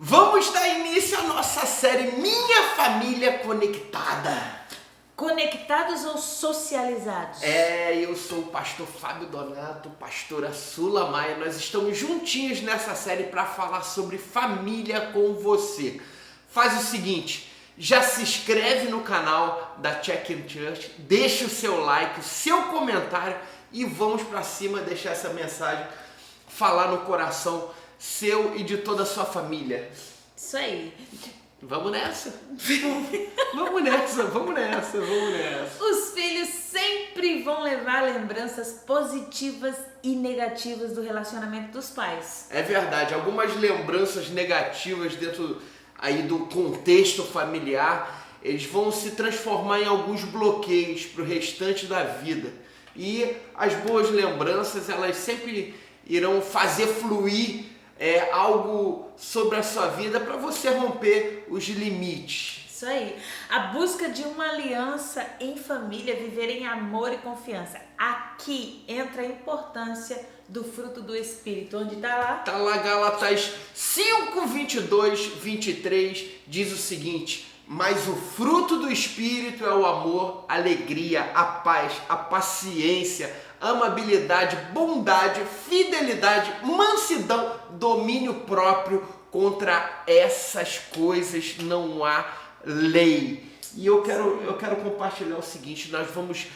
Vamos dar início à nossa série Minha Família Conectada. Conectados ou socializados? Eu sou o pastor Fábio Donato, pastora Sula Maia. Nós estamos juntinhos nessa série para falar sobre família com você. Faz o seguinte, já se inscreve no canal da Check in Church, deixa o seu like, o seu comentário e vamos para cima deixar essa mensagem falar no coração seu e de toda a sua família. Isso aí. Vamos nessa. Vamos nessa. Os filhos sempre vão levar lembranças positivas e negativas do relacionamento dos pais. É verdade, algumas lembranças negativas dentro aí do contexto familiar, eles vão se transformar em alguns bloqueios para o restante da vida. E as boas lembranças, elas sempre irão fazer fluir algo sobre a sua vida para você romper os limites. Isso aí. A busca de uma aliança em família, viver em amor e confiança. Aqui entra a importância do fruto do Espírito. Onde está lá? Está lá Gálatas 5, 22, 23, diz o seguinte: mas o fruto do Espírito é o amor, a alegria, a paz, a paciência, amabilidade, bondade, fidelidade, mansidão, domínio próprio. Contra essas coisas não há lei. E eu quero compartilhar o seguinte: nós vamos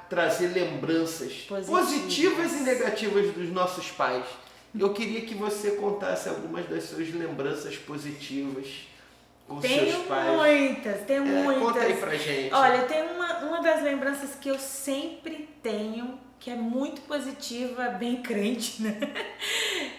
trazer lembranças positivas e negativas dos nossos pais. Eu queria que você contasse algumas das suas lembranças positivas com seus pais. Tenho muitas. Conta aí pra gente. Olha, tem uma das lembranças que eu sempre tenho, que é muito positiva, bem crente, né?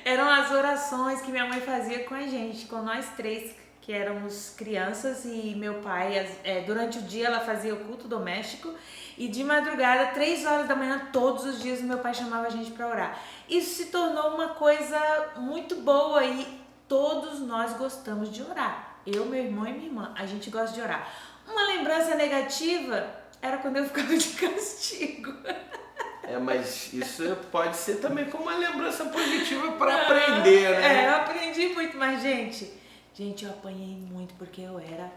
Eram as orações que minha mãe fazia com a gente, com nós três, que éramos crianças, e meu pai, durante o dia ela fazia o culto doméstico, e de madrugada, 3 horas da manhã, todos os dias, meu pai chamava a gente para orar. Isso se tornou uma coisa muito boa e todos nós gostamos de orar. Eu, meu irmão e minha irmã, a gente gosta de orar. Uma lembrança negativa era quando eu ficava de castigo. Mas isso pode ser também como uma lembrança positiva para aprender, né? Eu aprendi muito, mas gente, eu apanhei muito porque eu era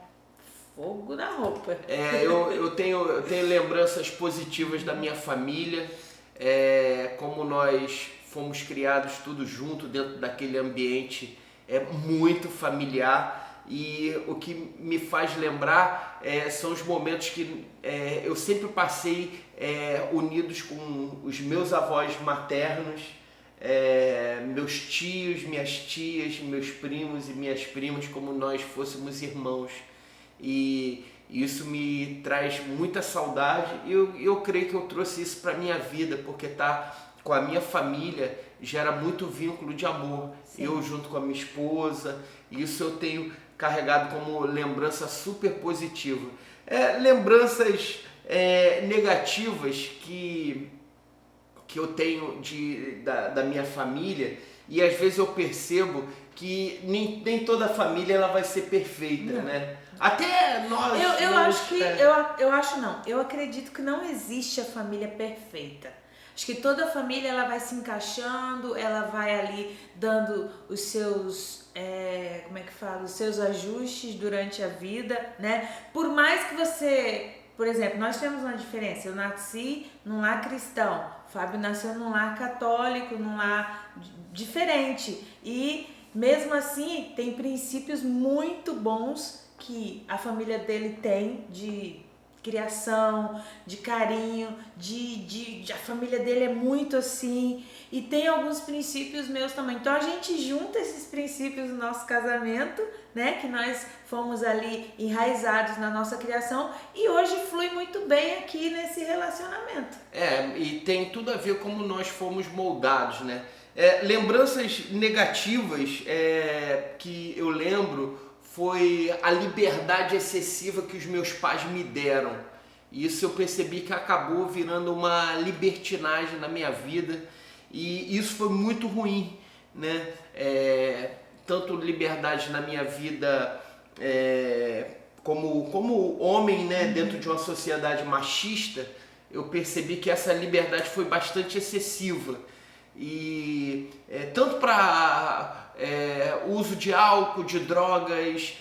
fogo na roupa. Eu tenho lembranças positivas da minha família, como nós fomos criados tudo junto dentro daquele ambiente muito familiar. E o que me faz lembrar são os momentos que eu sempre passei unidos com os meus avós maternos, meus tios, minhas tias, meus primos e minhas primas, como nós fôssemos irmãos. E isso me traz muita saudade e eu creio que eu trouxe isso para a minha vida, porque com a minha família gera muito vínculo de amor. Sim. Eu junto com a minha esposa, isso eu tenho carregado como lembrança super positiva. Lembranças negativas que eu tenho da minha família, e às vezes eu percebo que nem toda a família ela vai ser perfeita, não, né? Até nós... Eu acredito que não existe a família perfeita. Acho que toda família ela vai se encaixando, ela vai ali dando os seus, os seus ajustes durante a vida, né? Por mais que você, por exemplo, nós temos uma diferença. Eu nasci num lar cristão, o Fábio nasceu num lar católico, num lar diferente. E mesmo assim tem princípios muito bons que a família dele tem de criação, de carinho, a família dele é muito assim, e tem alguns princípios meus também. Então a gente junta esses princípios no nosso casamento, né, que nós fomos ali enraizados na nossa criação, e hoje flui muito bem aqui nesse relacionamento. E tem tudo a ver como nós fomos moldados, né? Lembranças negativas que eu lembro foi a liberdade excessiva que os meus pais me deram. Isso eu percebi que acabou virando uma libertinagem na minha vida, e isso foi muito ruim, né? Tanto liberdade na minha vida como homem, né? Dentro de uma sociedade machista, eu percebi que essa liberdade foi bastante excessiva. tanto para uso de álcool, de drogas,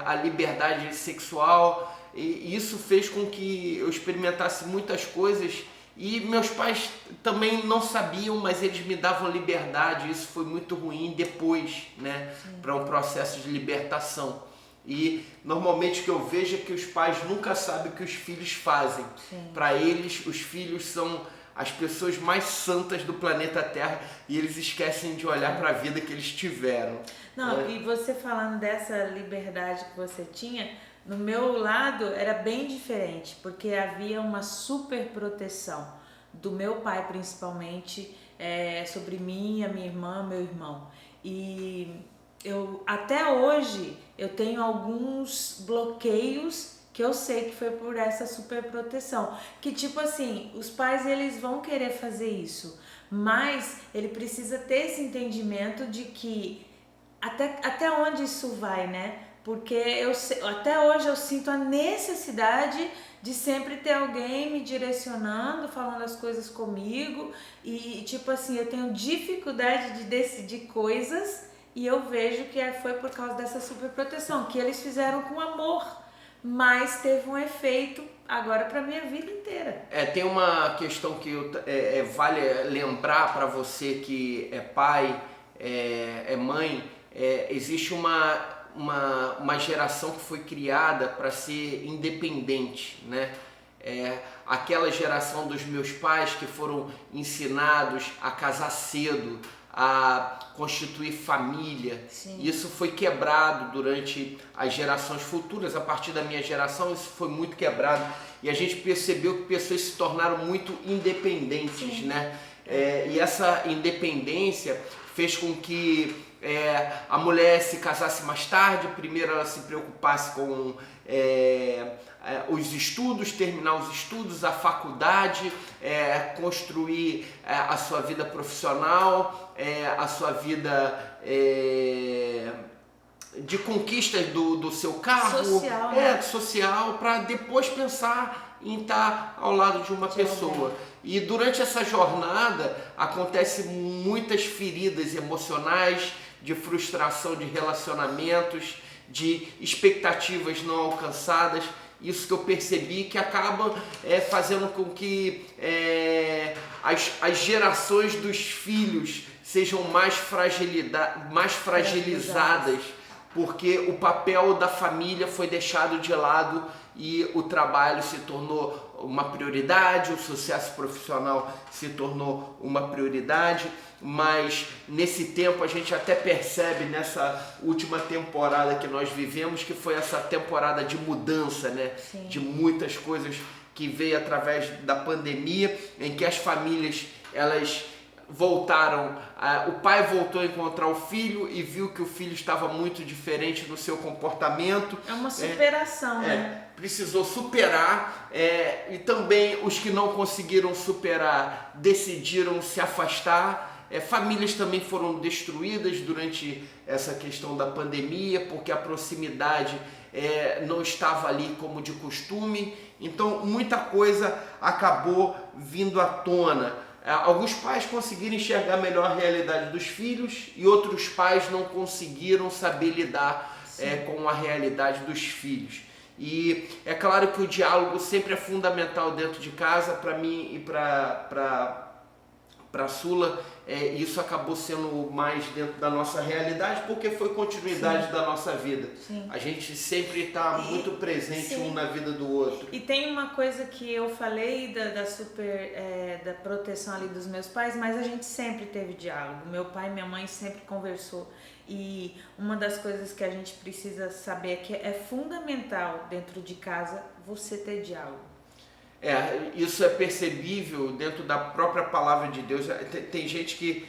a liberdade sexual, e isso fez com que eu experimentasse muitas coisas. E meus pais também não sabiam, mas eles me davam liberdade. Isso foi muito ruim depois, né, para um processo de libertação. E normalmente o que eu vejo é que os pais nunca sabem o que os filhos fazem. Para eles, os filhos são as pessoas mais santas do planeta Terra e eles esquecem de olhar para a vida que eles tiveram. Não, e você falando dessa liberdade que você tinha, no meu lado era bem diferente, porque havia uma super proteção do meu pai principalmente, sobre mim, a minha irmã, meu irmão. E eu até hoje eu tenho alguns bloqueios que eu sei que foi por essa super proteção, que tipo assim, os pais eles vão querer fazer isso, mas ele precisa ter esse entendimento de que até onde isso vai, né? Porque até hoje eu sinto a necessidade de sempre ter alguém me direcionando, falando as coisas comigo, e tipo assim, eu tenho dificuldade de decidir coisas, e eu vejo que foi por causa dessa super proteção, que eles fizeram com amor, mas teve um efeito agora para minha vida inteira. Tem uma questão que vale lembrar para você que é pai, é mãe, existe uma geração que foi criada para ser independente, né? Aquela geração dos meus pais que foram ensinados a casar cedo, a constituir família. Sim. Isso foi quebrado durante as gerações futuras. A partir da minha geração isso foi muito quebrado e a gente percebeu que pessoas se tornaram muito independentes. Sim. Né? E essa independência fez com que a mulher se casasse mais tarde. Primeiro ela se preocupasse com os estudos, terminar os estudos, a faculdade, construir a sua vida profissional, a sua vida de conquistas do seu carro, social, né? Social, para depois pensar em estar ao lado de uma pessoa. E durante essa jornada acontecem muitas feridas emocionais, de frustração de relacionamentos, de expectativas não alcançadas. Isso que eu percebi que acaba fazendo com que as gerações dos filhos sejam mais fragilizadas, porque o papel da família foi deixado de lado e o trabalho se tornou uma prioridade, o sucesso profissional se tornou uma prioridade. Mas nesse tempo a gente até percebe nessa última temporada que nós vivemos que foi essa temporada de mudança, né? Sim. De muitas coisas que veio através da pandemia, em que as famílias elas voltaram, o pai voltou a encontrar o filho e viu que o filho estava muito diferente no seu comportamento. É uma superação, né? Precisou superar, e também os que não conseguiram superar decidiram se afastar. Famílias também foram destruídas durante essa questão da pandemia, porque a proximidade não estava ali como de costume. Então muita coisa acabou vindo à tona. Alguns pais conseguiram enxergar melhor a realidade dos filhos e outros pais não conseguiram saber lidar com a realidade dos filhos. E é claro que o diálogo sempre é fundamental dentro de casa. Para mim e para a Sula, isso acabou sendo mais dentro da nossa realidade, porque foi continuidade. Sim. Da nossa vida. Sim. A gente sempre está muito presente. Sim. Um na vida do outro. E tem uma coisa que eu falei da proteção ali dos meus pais, mas a gente sempre teve diálogo. Meu pai e minha mãe sempre conversou. E uma das coisas que a gente precisa saber é que é fundamental dentro de casa você ter diálogo. Isso é percebível dentro da própria palavra de Deus. Tem gente que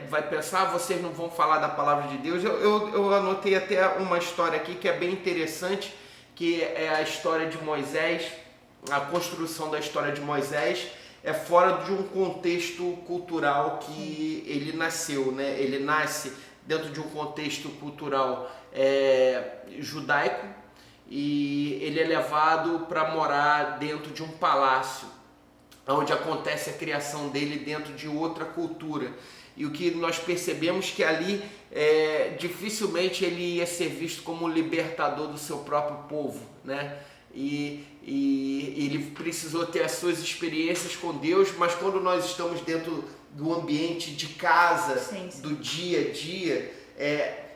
vai pensar, vocês não vão falar da palavra de Deus. Eu anotei até uma história aqui que é bem interessante, que é a história de Moisés, a construção da história de Moisés. É fora de um contexto cultural que ele nasceu, né? Ele nasce dentro de um contexto cultural judaico, e ele é levado para morar dentro de um palácio. onde acontece a criação dele dentro de outra cultura. E o que nós percebemos que ali dificilmente ele ia ser visto como o libertador do seu próprio povo, né? E ele precisou ter as suas experiências com Deus, mas quando nós estamos dentro do ambiente de casa, sim. Do dia a dia,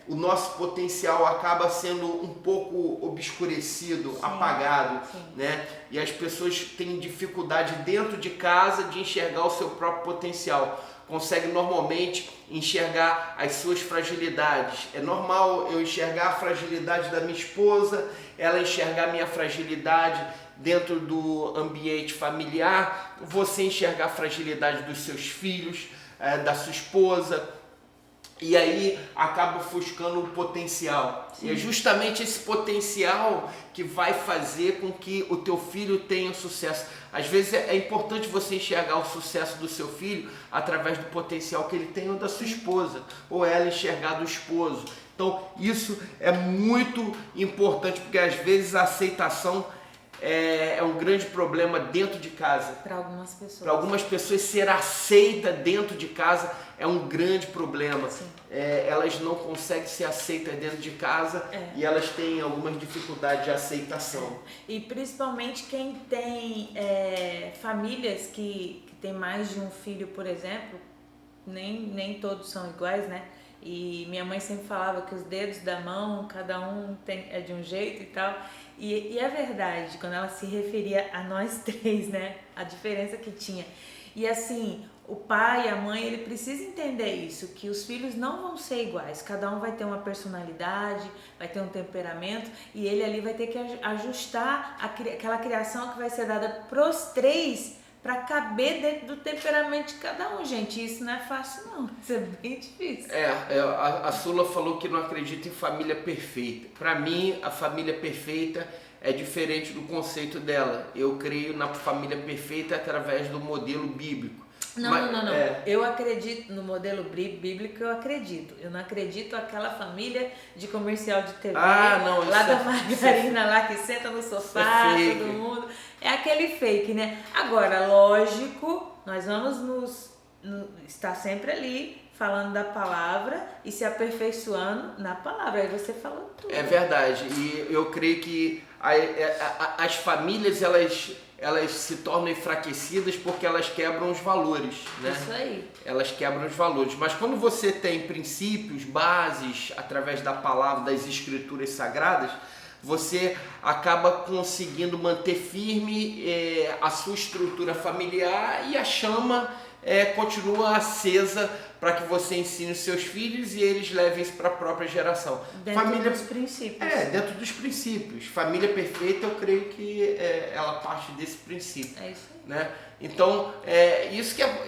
o nosso potencial acaba sendo um pouco obscurecido, sim. Apagado, sim. Né? E as pessoas têm dificuldade dentro de casa de enxergar o seu próprio potencial. Consegue normalmente enxergar as suas fragilidades. É normal eu enxergar a fragilidade da minha esposa, ela enxergar a minha fragilidade dentro do ambiente familiar, você enxergar a fragilidade dos seus filhos, da sua esposa, e aí acaba ofuscando o potencial. Sim. E é justamente esse potencial que vai fazer com que o teu filho tenha sucesso. Às vezes é importante você enxergar o sucesso do seu filho através do potencial que ele tem ou da sua esposa, ou ela enxergar do esposo. Então isso é muito importante, porque às vezes a aceitação é um grande problema dentro de casa. Para algumas pessoas. Para algumas pessoas, ser aceita dentro de casa é um grande problema. Elas não conseguem ser aceitas dentro de casa e elas têm algumas dificuldades de aceitação. E principalmente quem tem famílias que tem mais de um filho, por exemplo, nem todos são iguais, né? E minha mãe sempre falava que os dedos da mão, cada um é de um jeito e tal. E é verdade, quando ela se referia a nós três, né? A diferença que tinha. E assim, o pai e a mãe, ele precisa entender isso, que os filhos não vão ser iguais. Cada um vai ter uma personalidade, vai ter um temperamento, e ele ali vai ter que ajustar aquela criação que vai ser dada pros três, para caber dentro do temperamento de cada um, gente. Isso não é fácil, não. Isso é bem difícil. A Sula falou que não acredita em família perfeita. Para mim, a família perfeita é diferente do conceito dela. Eu creio na família perfeita através do modelo bíblico. Não. Eu acredito no modelo bíblico, eu acredito. Eu não acredito naquela família de comercial de TV, lá da margarina, lá que senta no sofá, todo mundo. É aquele fake, né? Agora, lógico, nós vamos estar sempre ali falando da palavra e se aperfeiçoando na palavra. Aí você falou tudo. É verdade. E eu creio que as famílias, elas se tornam enfraquecidas porque elas quebram os valores, né? Isso aí. Elas quebram os valores. Mas quando você tem princípios, bases, através da palavra, das escrituras sagradas, você acaba conseguindo manter firme a sua estrutura familiar e a chama continua acesa para que você ensine os seus filhos e eles levem isso para a própria geração. Dentro dos princípios. Dentro dos princípios. Família perfeita, eu creio que ela parte desse princípio. É isso aí. Né? Então,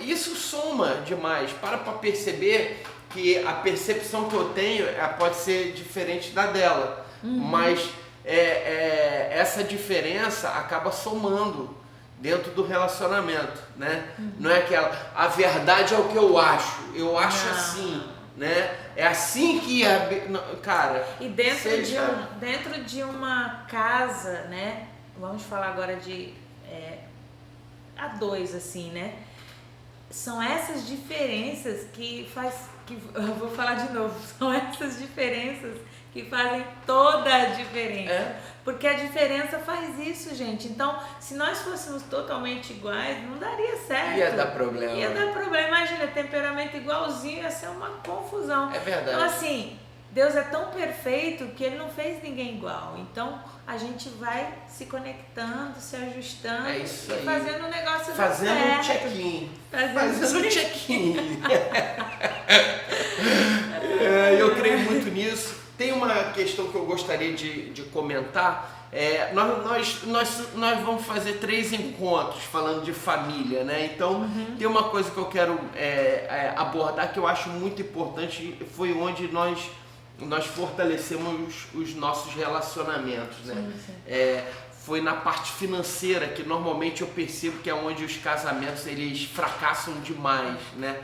isso soma demais. Para perceber que a percepção que eu tenho pode ser diferente da dela. Uhum. Mas essa diferença acaba somando dentro do relacionamento, né? Uhum. Não é aquela, a verdade é o que eu acho assim, né? É assim que cara. E dentro de uma casa, né? Vamos falar agora de a dois, assim, né? São essas diferenças que eu vou falar de novo, são essas diferenças que fazem toda a diferença. Porque a diferença faz isso, gente. Então, se nós fôssemos totalmente iguais, não daria certo. Ia dar problema. Imagina, temperamento igualzinho, ia ser uma confusão. É verdade. Então, assim, Deus é tão perfeito que Ele não fez ninguém igual. Então, a gente vai se conectando, se ajustando e fazendo o negócio fazendo dar um certo. check-in. Fazendo um check-in. Eu creio muito nisso. Tem uma questão que eu gostaria de comentar. Nós vamos fazer 3 encontros falando de família, né? Então, tem uma coisa que eu quero abordar que eu acho muito importante, foi onde nós fortalecemos os nossos relacionamentos, né? Sim. Foi na parte financeira que normalmente eu percebo que é onde os casamentos eles fracassam demais, né?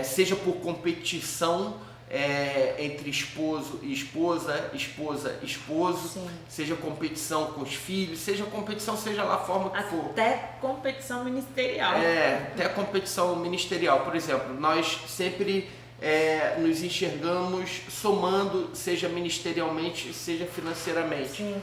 Seja por competição entre esposo e esposa, esposa e esposo, Sim. seja competição com os filhos, seja competição, seja lá a forma que for. Até competição ministerial. Até competição ministerial. Por exemplo, nós sempre nos enxergamos somando, seja ministerialmente, seja financeiramente. Sim.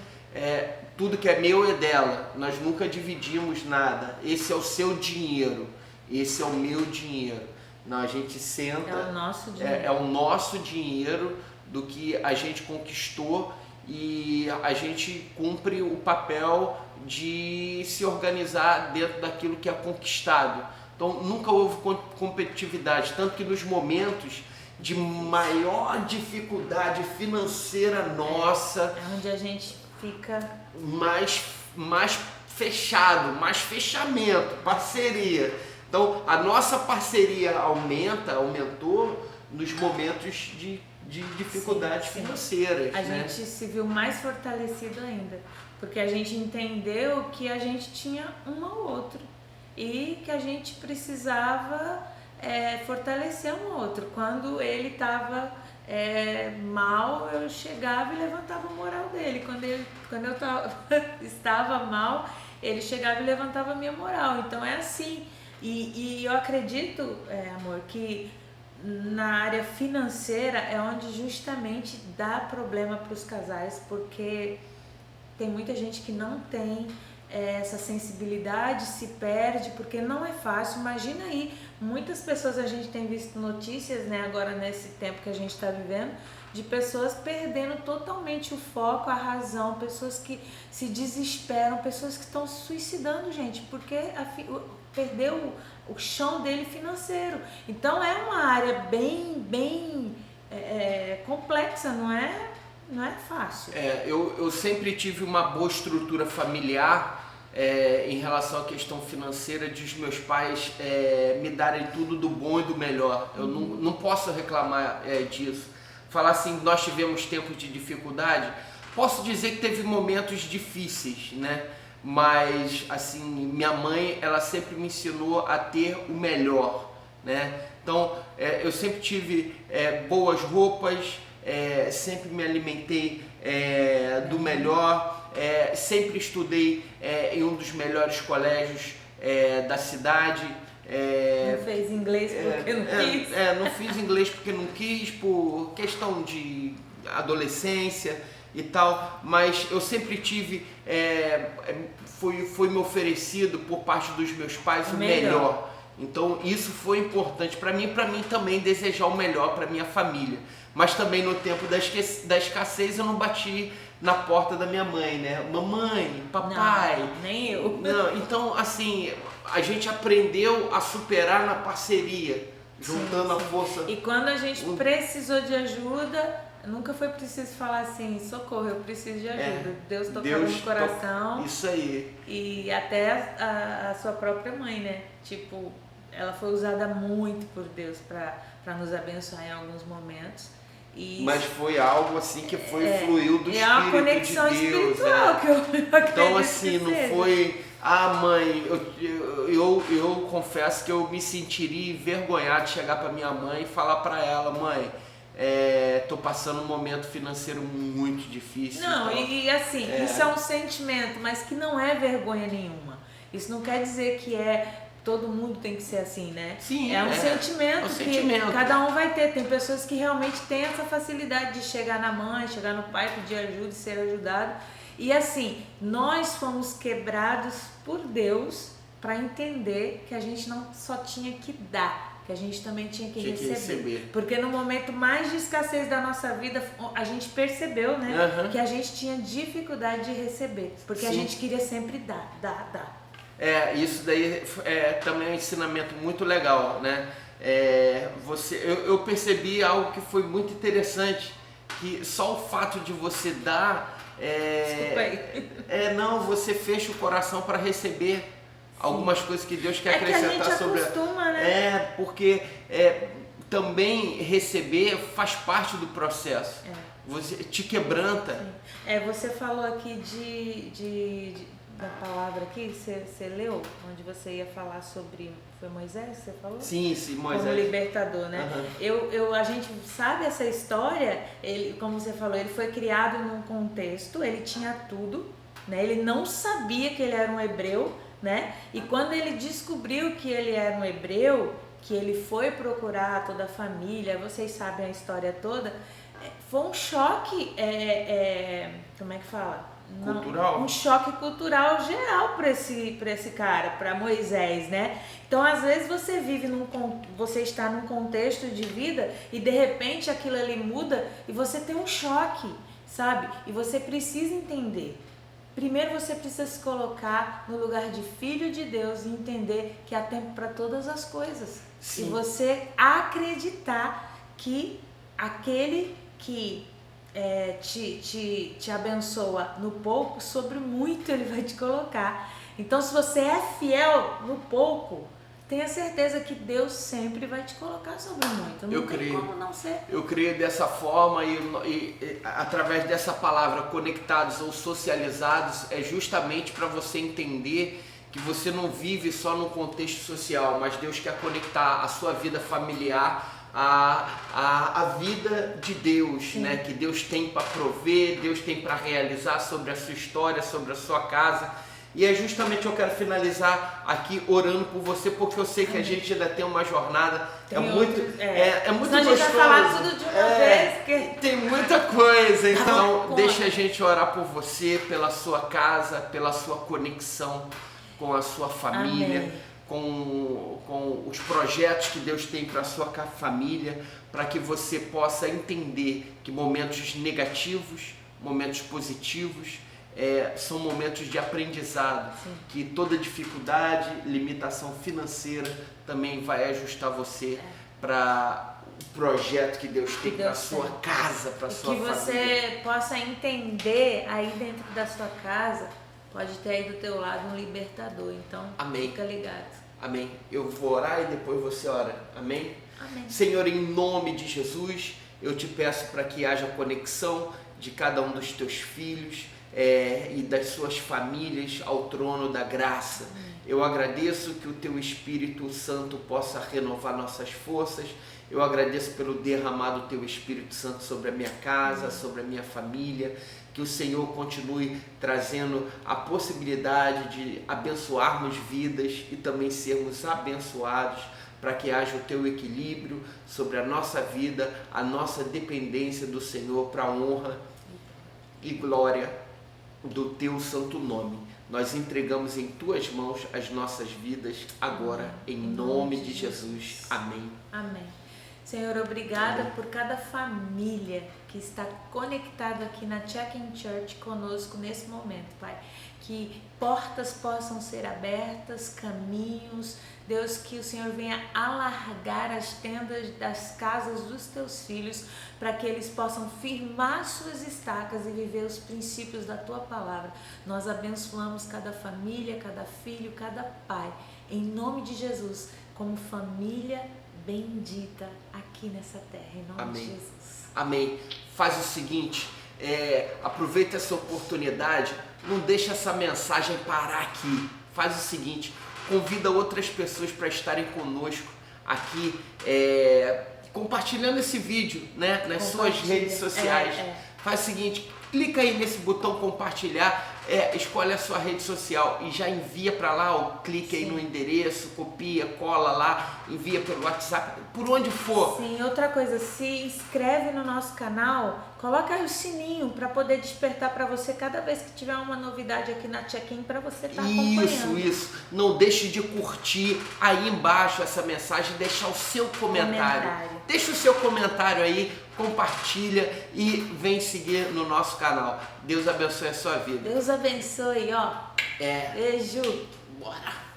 Tudo que é meu é dela, nós nunca dividimos nada. Esse é o seu dinheiro, esse é o meu dinheiro. Não, a gente senta, É o nosso dinheiro. É o nosso dinheiro do que a gente conquistou e a gente cumpre o papel de se organizar dentro daquilo que é conquistado. Então nunca houve competitividade, tanto que nos momentos de maior dificuldade financeira nossa, É onde a gente fica mais fechado, mais fechamento, parceria. Então a nossa parceria aumentou nos momentos de dificuldades financeiras. A gente se viu mais fortalecido ainda, porque a gente entendeu que a gente tinha um ao outro e que a gente precisava fortalecer um ao outro. Quando ele estava mal, eu chegava e levantava a moral dele. Quando eu estava mal, ele chegava e levantava a minha moral. Então é assim. E eu acredito, amor, que na área financeira é onde justamente dá problema para os casais, porque tem muita gente que não tem essa sensibilidade, se perde, porque não é fácil. Imagina aí, muitas pessoas, a gente tem visto notícias, né, agora nesse tempo que a gente está vivendo, de pessoas perdendo totalmente o foco, a razão, pessoas que se desesperam, pessoas que estão se suicidando, gente, porque perdeu o chão dele financeiro. Então é uma área bem complexa, não é fácil. Eu sempre tive uma boa estrutura familiar em relação à questão financeira, de os meus pais me darem tudo do bom e do melhor. Eu não posso reclamar disso. Falar assim, nós tivemos tempos de dificuldade, posso dizer que teve momentos difíceis, né? Mas assim, minha mãe, ela sempre me ensinou a ter o melhor, né? Então eu sempre tive boas roupas, sempre me alimentei do melhor, sempre estudei em um dos melhores colégios da cidade. Não fez inglês porque não quis? Não fiz inglês porque não quis, por questão de adolescência e tal, mas eu sempre tive, foi me oferecido por parte dos meus pais o melhor. Então isso foi importante para mim também desejar o melhor para minha família. Mas também no tempo da escassez eu não bati na porta da minha mãe, né? Mamãe, papai. Não, nem eu. Não, então assim, a gente aprendeu a superar na parceria, juntando a força. E quando a gente precisou de ajuda, nunca foi preciso falar assim, socorro, eu preciso de ajuda. Deus tocava no coração. Isso aí. E até a sua própria mãe, né? Tipo, ela foi usada muito por Deus para nos abençoar em alguns momentos. Mas foi algo assim que fluiu do Espírito de Deus. É uma conexão espiritual que eu acredito. Então assim, não foi... mãe, eu confesso que eu me sentiria envergonhado de chegar para minha mãe e falar para ela, mãe, tô passando um momento financeiro muito difícil. Não, então, e assim, isso é um sentimento, mas que não é vergonha nenhuma. Isso não quer dizer que todo mundo tem que ser assim, né? Sim, é um sentimento que sentimento. Cada um vai ter. Tem pessoas que realmente têm essa facilidade de chegar na mãe, chegar no pai, pedir ajuda e ser ajudado. E assim, nós fomos quebrados por Deus para entender que a gente não só tinha que dar, que a gente também tinha que receber. Porque no momento mais de escassez da nossa vida, a gente percebeu, né? Que a gente tinha dificuldade de receber. Porque a gente queria sempre dar. Isso daí também é um ensinamento muito legal, né? Eu percebi algo que foi muito interessante, que só o fato de você dar, Desculpa aí. Não, você fecha o coração para receber algumas coisas que Deus quer acrescentar que a gente sobre. Acostuma, né? Porque também receber faz parte do processo. Você te quebranta. Você falou aqui da palavra aqui, você leu, onde você ia falar sobre... Foi Moisés que você falou? Sim, Moisés. Como libertador, né? A gente sabe essa história, ele, como você falou, ele foi criado num contexto, ele tinha tudo, né? Ele não sabia que ele era um hebreu, né? E quando ele descobriu que ele era um hebreu, que ele foi procurar toda a família, vocês sabem a história toda, foi um choque, como é que fala? Cultural. Um choque cultural geral para esse cara, para Moisés, né? Então, às vezes você está num contexto de vida e de repente aquilo ali muda e você tem um choque, sabe? E você precisa entender. Primeiro você precisa se colocar no lugar de filho de Deus e entender que há tempo para todas as coisas. Sim. E você acreditar que aquele que te abençoa no pouco, sobre muito ele vai te colocar. Então, se você é fiel no pouco, tenha certeza que Deus sempre vai te colocar sobre muito. Não tem como não ser. Eu creio dessa forma e através dessa palavra, conectados ou socializados, é justamente para você entender que você não vive só no contexto social, mas Deus quer conectar a sua vida familiar a vida de Deus, né? Que Deus tem para prover, Deus tem para realizar sobre a sua história, sobre a sua casa. E é justamente eu quero finalizar aqui orando por você, porque eu sei que a gente ainda tem uma jornada, é muito gostoso. A gente vai falar tudo de uma vez. Porque... Tem muita coisa, então deixa a gente orar por você, pela sua casa, pela sua conexão com a sua família. Amém. Com os projetos que Deus tem para a sua família, para que você possa entender que momentos negativos, momentos positivos, são momentos de aprendizado. Sim. Que toda dificuldade, limitação financeira também vai ajustar você para o projeto que Deus tem para a sua casa, para a sua família. Que você possa entender aí dentro da sua casa. Pode ter aí do teu lado um libertador, então amém. Fica ligado. Amém. Eu vou orar e depois você ora. Amém? Amém. Senhor, em nome de Jesus, eu te peço para que haja conexão de cada um dos teus filhos e das suas famílias ao trono da graça. Amém. Eu agradeço que o teu Espírito Santo possa renovar nossas forças. Eu agradeço pelo derramado teu Espírito Santo sobre a minha casa, sobre a minha família. Que o Senhor continue trazendo a possibilidade de abençoarmos vidas e também sermos abençoados, para que haja o teu equilíbrio sobre a nossa vida, a nossa dependência do Senhor, para a honra e glória do teu santo nome. Nós entregamos em tuas mãos as nossas vidas agora, em nome de Jesus. Amém. Amém. Senhor, obrigada por cada família que está conectada aqui na Check-in Church conosco nesse momento, Pai. Que portas possam ser abertas, caminhos, Deus, que o Senhor venha alargar as tendas das casas dos teus filhos, para que eles possam firmar suas estacas e viver os princípios da tua palavra. Nós abençoamos cada família, cada filho, cada pai, em nome de Jesus, como família bendita aqui nessa terra, em nome Amém. de Jesus. Amém. Faz o seguinte, aproveita essa oportunidade, não deixa essa mensagem parar aqui. Faz o seguinte, convida outras pessoas para estarem conosco aqui, compartilhando esse vídeo, né, nas suas redes sociais. Faz o seguinte, clica aí nesse botão compartilhar, escolhe a sua rede social e já envia para lá, clique aí no endereço, copia, cola lá, envia pelo WhatsApp, por onde for. Sim, outra coisa, se inscreve no nosso canal, coloca aí o sininho para poder despertar para você cada vez que tiver uma novidade aqui na Check-in, para você estar acompanhando. Isso. Não deixe de curtir aí embaixo essa mensagem, deixar o seu comentário. Deixa o seu comentário aí, compartilha e vem seguir no nosso canal. Deus abençoe a sua vida. Deus abençoe, ó. Beijo. Bora.